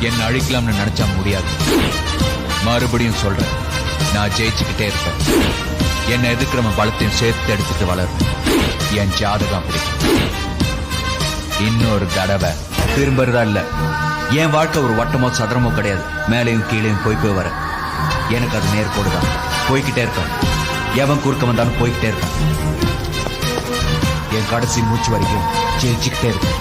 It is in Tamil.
என்ன அழிக்கலாம்னு நினைச்சா முடியாது. மறுபடியும் சொல்றேன், நான் ஜெயிச்சுக்கிட்டே இருப்பேன். என்னை எதிர்க்கிறவன் பலத்தையும் சேர்த்து எடுத்துட்டு வளர்றேன். என் ஜாதகம் அப்படி. இன்னொரு தடவை திரும்புறதா இல்ல. என் வாழ்க்கை ஒரு வட்டமோ சதுரமோ கிடையாது. மேலையும் கீழையும் போய் வர எனக்கு அது நேர்கோடுதான். போய்கிட்டே இருப்பேன். எவன் குறுக்க வந்தாலும் போய்கிட்டே இருப்பேன். என் கடைசி மூச்சு வரைக்கும் ஜெயிச்சுக்கிட்டே இருப்பேன்.